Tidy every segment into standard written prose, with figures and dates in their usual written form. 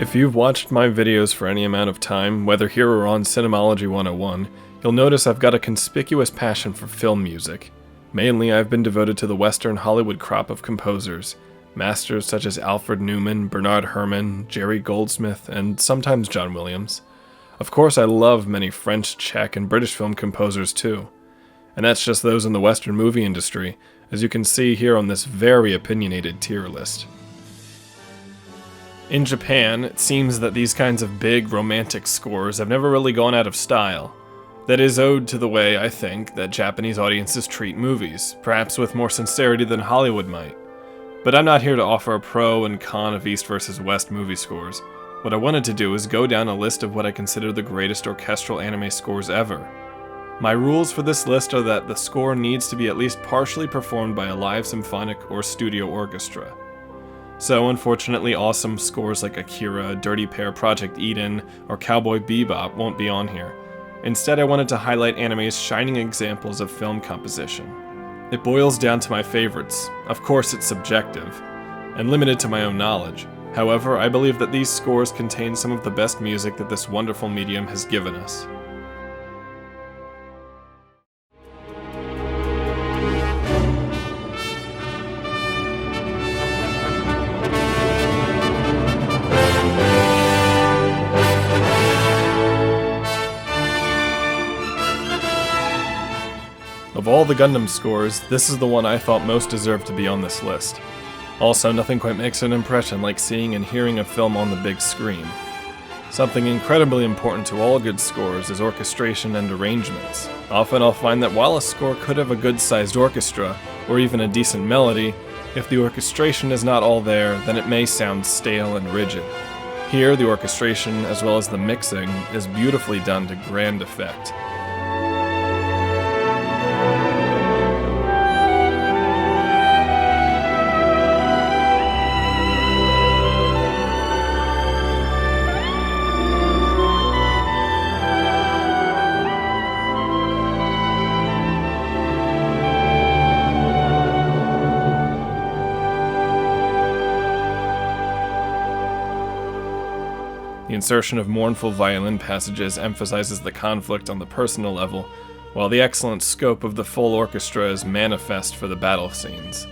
If you've watched my videos for any amount of time, whether here or on Cinemology 101, you'll notice I've got a conspicuous passion for film music. Mainly, I've been devoted to the Western Hollywood crop of composers, masters such as Alfred Newman, Bernard Herrmann, Jerry Goldsmith, and sometimes John Williams. Of course, I love many French, Czech, and British film composers too. And that's just those in the Western movie industry, as you can see here on this very opinionated tier list. In Japan, it seems that these kinds of big, romantic scores have never really gone out of style. That is owed to the way, I think, that Japanese audiences treat movies, perhaps with more sincerity than Hollywood might. But I'm not here to offer a pro and con of East versus West movie scores. What I wanted to do is go down a list of what I consider the greatest orchestral anime scores ever. My rules for this list are that the score needs to be at least partially performed by a live symphonic or studio orchestra. So, unfortunately, awesome scores like Akira, Dirty Pair, Project Eden, or Cowboy Bebop won't be on here. Instead, I wanted to highlight anime's shining examples of film composition. It boils down to my favorites. Of course, it's subjective, and limited to my own knowledge. However, I believe that these scores contain some of the best music that this wonderful medium has given us. Of all the Gundam scores, this is the one I thought most deserved to be on this list. Also, nothing quite makes an impression like seeing and hearing a film on the big screen. Something incredibly important to all good scores is orchestration and arrangements. Often I'll find that while a score could have a good-sized orchestra, or even a decent melody, if the orchestration is not all there, then it may sound stale and rigid. Here, the orchestration, as well as the mixing, is beautifully done to grand effect. The insertion of mournful violin passages emphasizes the conflict on the personal level, while the excellent scope of the full orchestra is manifest for the battle scenes.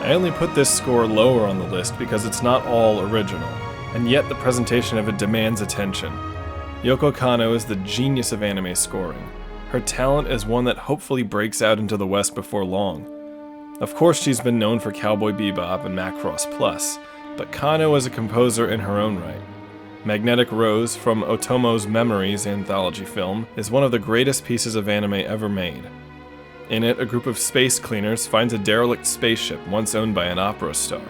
I only put this score lower on the list because it's not all original, and yet the presentation of it demands attention. Yoko Kanno is the genius of anime scoring. Her talent is one that hopefully breaks out into the West before long. Of course, she's been known for Cowboy Bebop and Macross Plus, but Kanno is a composer in her own right. Magnetic Rose from Otomo's Memories anthology film is one of the greatest pieces of anime ever made. In it, a group of space cleaners finds a derelict spaceship once owned by an opera star.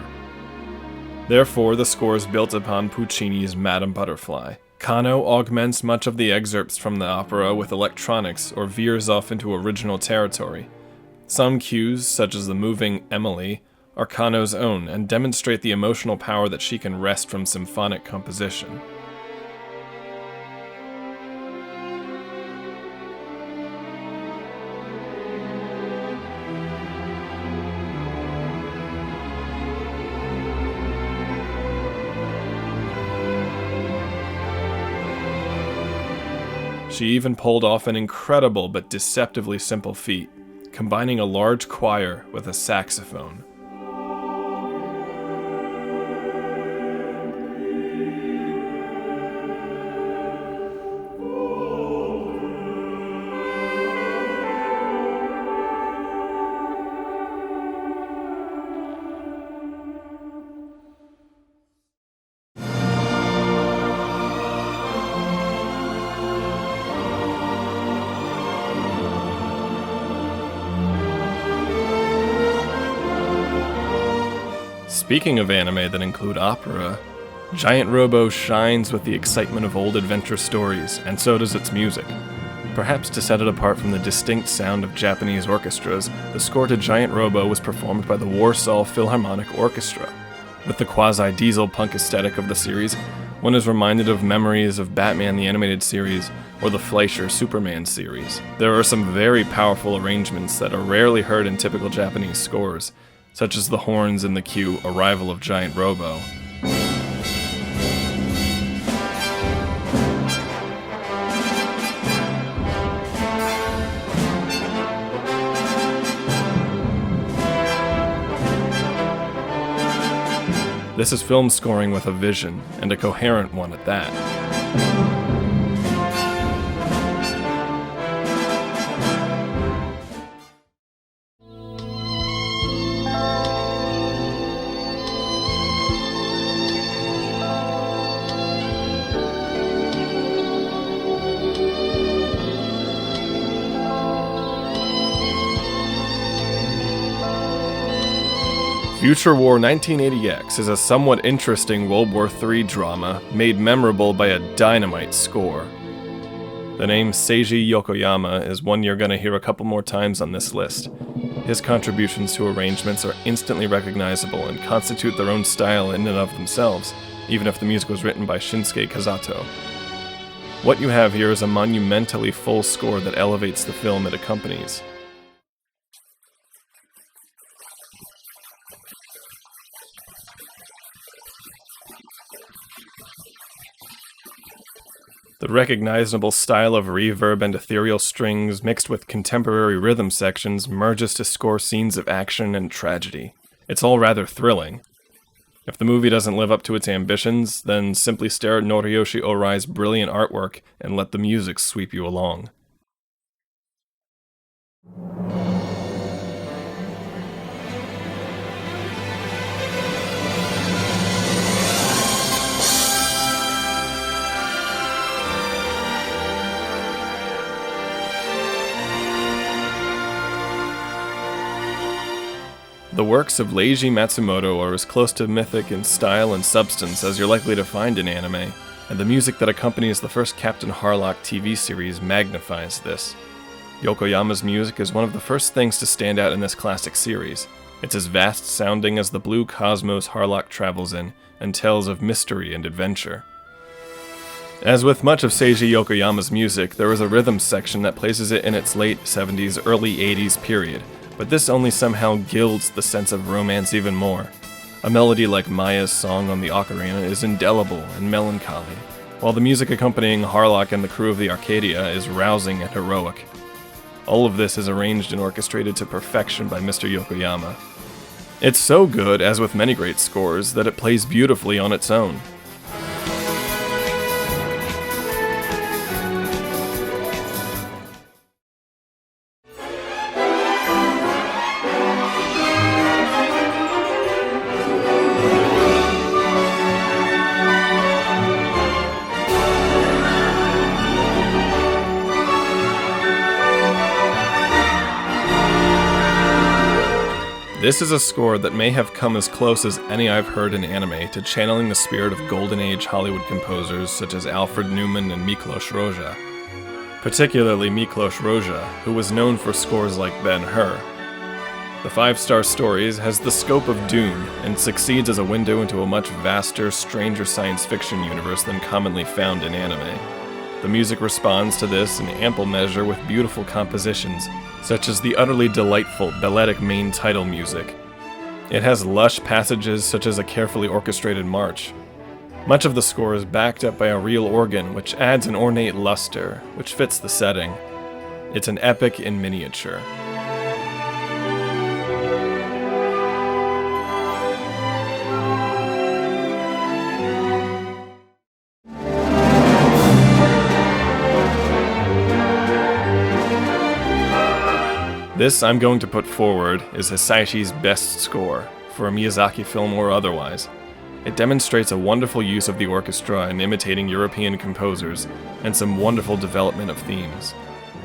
Therefore, the score is built upon Puccini's Madame Butterfly. Kanno augments much of the excerpts from the opera with electronics or veers off into original territory. Some cues, such as the moving Emily, are Kanno's own and demonstrate the emotional power that she can wrest from symphonic composition. She even pulled off an incredible but deceptively simple feat, combining a large choir with a saxophone. Speaking of anime that include opera, Giant Robo shines with the excitement of old adventure stories, and so does its music. Perhaps to set it apart from the distinct sound of Japanese orchestras, the score to Giant Robo was performed by the Warsaw Philharmonic Orchestra. With the quasi-diesel punk aesthetic of the series, one is reminded of memories of Batman the Animated Series or the Fleischer Superman series. There are some very powerful arrangements that are rarely heard in typical Japanese scores, such as the horns in the cue Arrival of Giant Robo. This is film scoring with a vision, and a coherent one at that. Future War 1980X is a somewhat interesting World War III drama made memorable by a dynamite score. The name Seiji Yokoyama is one you're gonna hear a couple more times on this list. His contributions to arrangements are instantly recognizable and constitute their own style in and of themselves, even if the music was written by Shinsuke Kazato. What you have here is a monumentally full score that elevates the film it accompanies. The recognizable style of reverb and ethereal strings mixed with contemporary rhythm sections merges to score scenes of action and tragedy. It's all rather thrilling. If the movie doesn't live up to its ambitions, then simply stare at Noriyoshi Orai's brilliant artwork and let the music sweep you along. The works of Leiji Matsumoto are as close to mythic in style and substance as you're likely to find in anime, and the music that accompanies the first Captain Harlock TV series magnifies this. Yokoyama's music is one of the first things to stand out in this classic series. It's as vast-sounding as the blue cosmos Harlock travels in, and tells of mystery and adventure. As with much of Seiji Yokoyama's music, there is a rhythm section that places it in its late 70s, early 80s period, but this only somehow gilds the sense of romance even more. A melody like Maya's song on the ocarina is indelible and melancholy, while the music accompanying Harlock and the crew of the Arcadia is rousing and heroic. All of this is arranged and orchestrated to perfection by Mr. Yokoyama. It's so good, as with many great scores, that it plays beautifully on its own. This is a score that may have come as close as any I've heard in anime to channeling the spirit of Golden Age Hollywood composers such as Alfred Newman and Miklos Rozsa. Particularly Miklos Rozsa, who was known for scores like Ben-Hur. The Five-Star Stories has the scope of Dune and succeeds as a window into a much vaster, stranger science fiction universe than commonly found in anime. The music responds to this in ample measure with beautiful compositions, such as the utterly delightful balletic main title music. It has lush passages such as a carefully orchestrated march. Much of the score is backed up by a real organ, which adds an ornate luster, which fits the setting. It's an epic in miniature. This I'm going to put forward is Hisaishi's best score, for a Miyazaki film or otherwise. It demonstrates a wonderful use of the orchestra in imitating European composers, and some wonderful development of themes.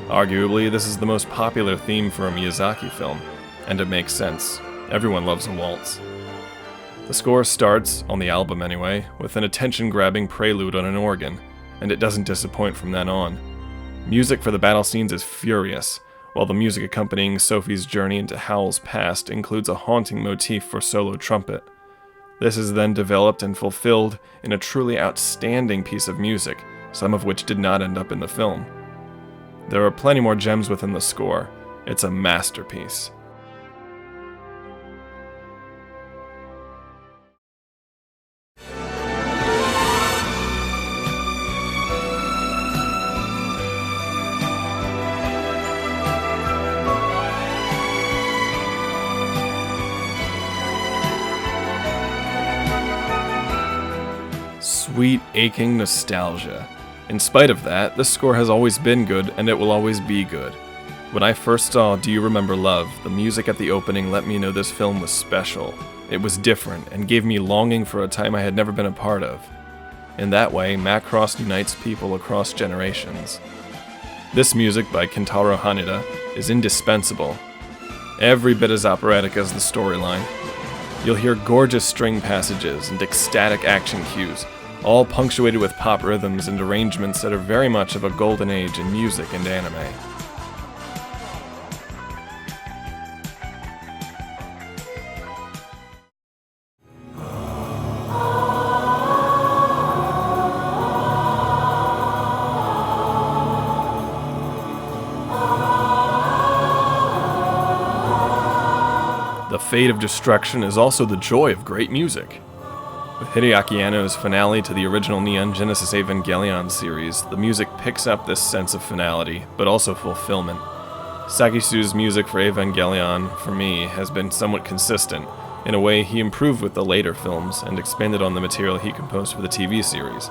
Arguably, this is the most popular theme for a Miyazaki film, and it makes sense. Everyone loves a waltz. The score starts, on the album anyway, with an attention-grabbing prelude on an organ, and it doesn't disappoint from then on. Music for the battle scenes is furious, while the music accompanying Sophie's journey into Howl's past includes a haunting motif for solo trumpet. This is then developed and fulfilled in a truly outstanding piece of music, some of which did not end up in the film. There are plenty more gems within the score. It's a masterpiece. Sweet, aching nostalgia. In spite of that, the score has always been good, and it will always be good. When I first saw Do You Remember Love, the music at the opening let me know this film was special. It was different, and gave me longing for a time I had never been a part of. In that way, Macross unites people across generations. This music by Kentaro Haneda is indispensable. Every bit as operatic as the storyline. You'll hear gorgeous string passages and ecstatic action cues, all punctuated with pop rhythms and arrangements that are very much of a golden age in music and anime. The fate of destruction is also the joy of great music. With Hideaki Anno's finale to the original Neon Genesis Evangelion series, the music picks up this sense of finality, but also fulfillment. Sakisu's music for Evangelion, for me, has been somewhat consistent. In a way, he improved with the later films and expanded on the material he composed for the TV series.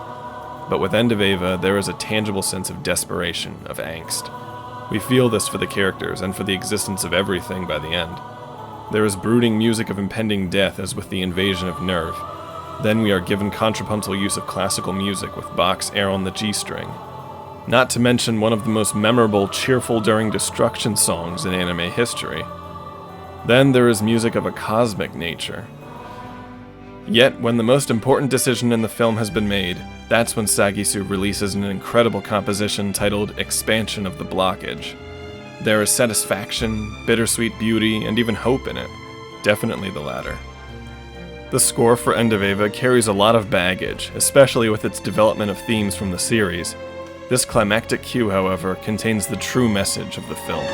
But with End of Eva, there is a tangible sense of desperation, of angst. We feel this for the characters and for the existence of everything by the end. There is brooding music of impending death as with the invasion of Nerve. Then we are given contrapuntal use of classical music with Bach's Air on the G-string. Not to mention one of the most memorable cheerful during destruction songs in anime history. Then there is music of a cosmic nature. Yet, when the most important decision in the film has been made, that's when Sagisu releases an incredible composition titled Expansion of the Blockage. There is satisfaction, bittersweet beauty, and even hope in it. Definitely the latter. The score for End of Eva carries a lot of baggage, especially with its development of themes from the series. This climactic cue, however, contains the true message of the film.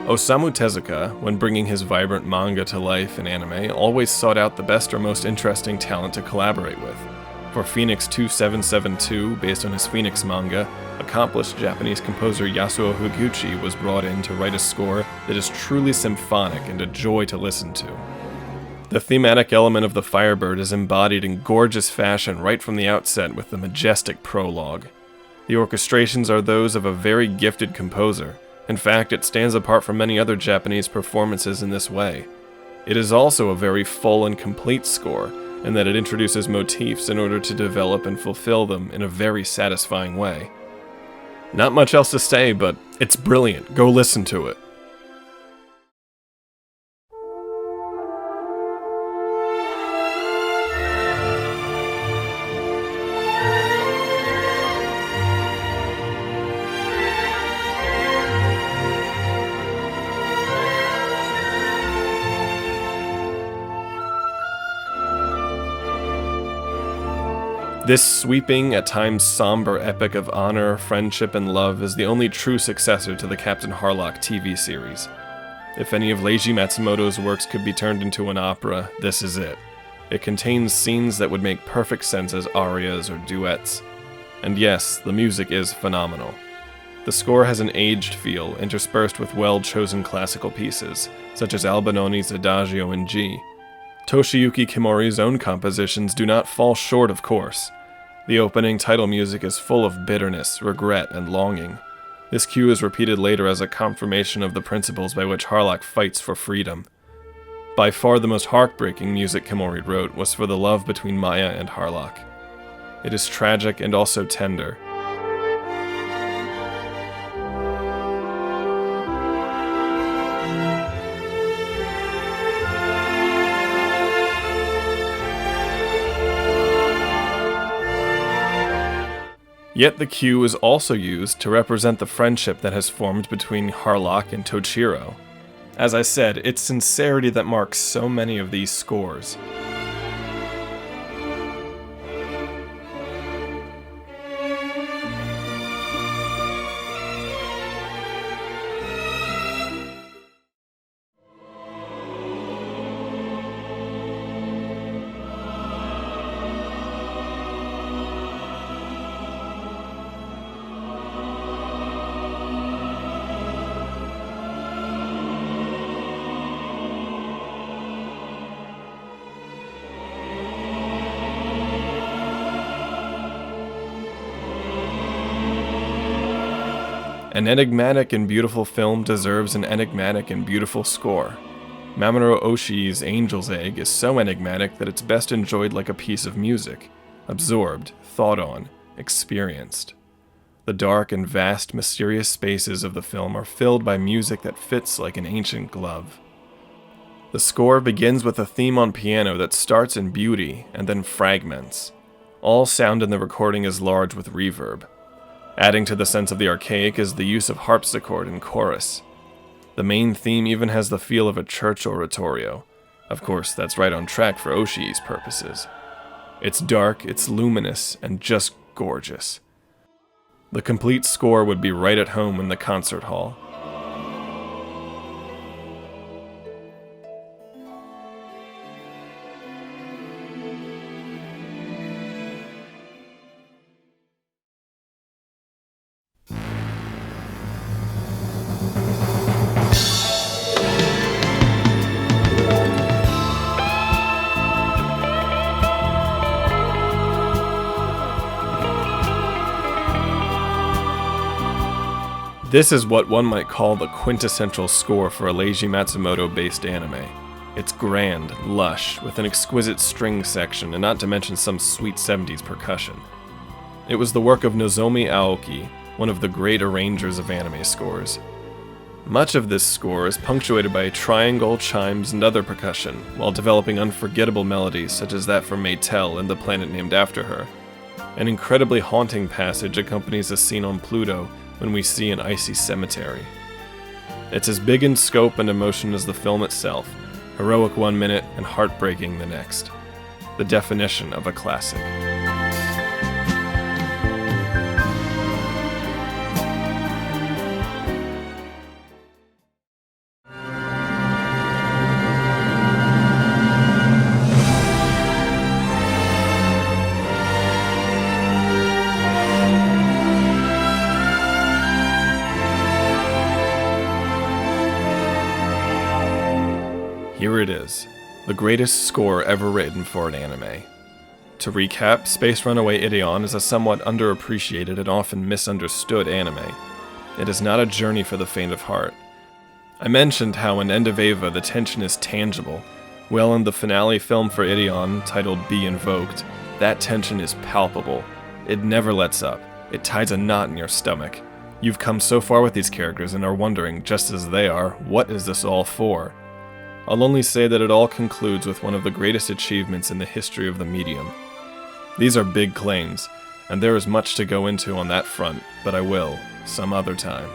Osamu Tezuka, when bringing his vibrant manga to life in anime, always sought out the best or most interesting talent to collaborate with. For Phoenix 2772, based on his Phoenix manga, accomplished Japanese composer Yasuo Higuchi was brought in to write a score that is truly symphonic and a joy to listen to. The thematic element of the Firebird is embodied in gorgeous fashion right from the outset with the majestic prologue. The orchestrations are those of a very gifted composer. In fact, it stands apart from many other Japanese performances in this way. It is also a very full and complete score, in that it introduces motifs in order to develop and fulfill them in a very satisfying way. Not much else to say, but it's brilliant. Go listen to it. This sweeping, at times somber epic of honor, friendship, and love is the only true successor to the Captain Harlock TV series. If any of Leiji Matsumoto's works could be turned into an opera, this is it. It contains scenes that would make perfect sense as arias or duets. And yes, the music is phenomenal. The score has an aged feel, interspersed with well-chosen classical pieces, such as Albinoni's Adagio in G. Toshiyuki Kimori's own compositions do not fall short, of course. The opening title music is full of bitterness, regret, and longing. This cue is repeated later as a confirmation of the principles by which Harlock fights for freedom. By far the most heartbreaking music Kimori wrote was for the love between Maya and Harlock. It is tragic and also tender. Yet the cue is also used to represent the friendship that has formed between Harlock and Tochiro. As I said, it's sincerity that marks so many of these scores. An enigmatic and beautiful film deserves an enigmatic and beautiful score. Mamoru Oshii's Angel's Egg is so enigmatic that it's best enjoyed like a piece of music, absorbed, thought on, experienced. The dark and vast, mysterious spaces of the film are filled by music that fits like an ancient glove. The score begins with a theme on piano that starts in beauty and then fragments. All sound in the recording is large with reverb. Adding to the sense of the archaic is the use of harpsichord and chorus. The main theme even has the feel of a church oratorio. Of course, that's right on track for Oshii's purposes. It's dark, it's luminous, and just gorgeous. The complete score would be right at home in the concert hall. This is what one might call the quintessential score for a Leiji Matsumoto-based anime. It's grand, lush, with an exquisite string section, and not to mention some sweet 70s percussion. It was the work of Nozomi Aoki, one of the great arrangers of anime scores. Much of this score is punctuated by triangle, chimes, and other percussion, while developing unforgettable melodies such as that from Maytel and the planet named after her. An incredibly haunting passage accompanies a scene on Pluto when we see an icy cemetery. It's as big in scope and emotion as the film itself, heroic one minute and heartbreaking the next. The definition of a classic. Here it is, the greatest score ever written for an anime. To recap, Space Runaway Ideon is a somewhat underappreciated and often misunderstood anime. It is not a journey for the faint of heart. I mentioned how in End of Eva the tension is tangible. Well, in the finale film for Ideon, titled Be Invoked, that tension is palpable. It never lets up. It ties a knot in your stomach. You've come so far with these characters and are wondering, just as they are, what is this all for? I'll only say that it all concludes with one of the greatest achievements in the history of the medium. These are big claims, and there is much to go into on that front, but I will, some other time.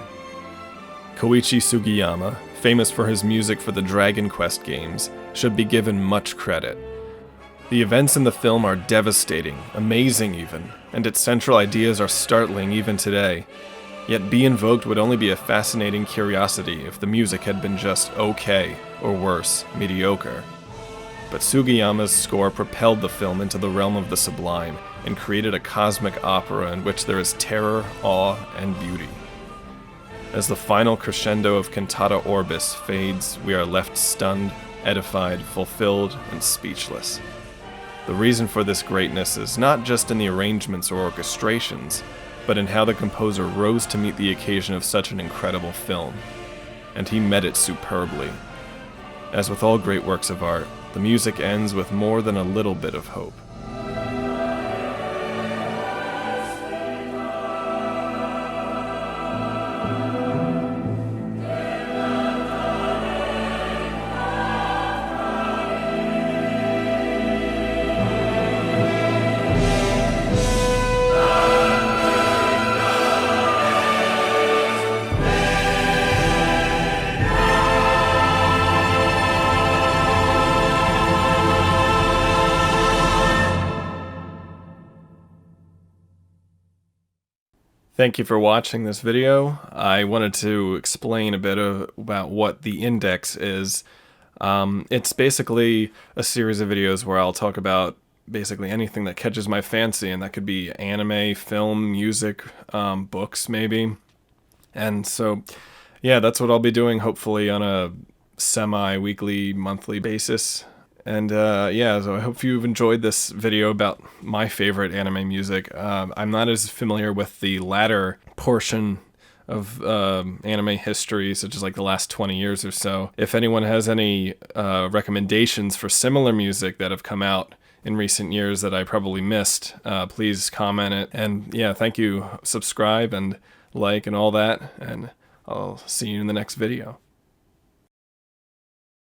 Koichi Sugiyama, famous for his music for the Dragon Quest games, should be given much credit. The events in the film are devastating, amazing even, and its central ideas are startling even today. Yet Be Invoked would only be a fascinating curiosity if the music had been just okay, or worse, mediocre. But Sugiyama's score propelled the film into the realm of the sublime, and created a cosmic opera in which there is terror, awe, and beauty. As the final crescendo of Cantata Orbis fades, we are left stunned, edified, fulfilled, and speechless. The reason for this greatness is not just in the arrangements or orchestrations, but in how the composer rose to meet the occasion of such an incredible film. And he met it superbly. As with all great works of art, the music ends with more than a little bit of hope. Thank you for watching this video. I wanted to explain a bit about what the index is. It's basically a series of videos where I'll talk about basically anything that catches my fancy, and that could be anime, film, music, books maybe. And so, yeah, that's what I'll be doing hopefully on a semi-weekly, monthly basis. And yeah, so I hope you've enjoyed this video about my favorite anime music. I'm not as familiar with the latter portion of anime history, such as like the last 20 years or so. If anyone has any recommendations for similar music that have come out in recent years that I probably missed, please comment it. And yeah, thank you. Subscribe and like and all that, and I'll see you in the next video.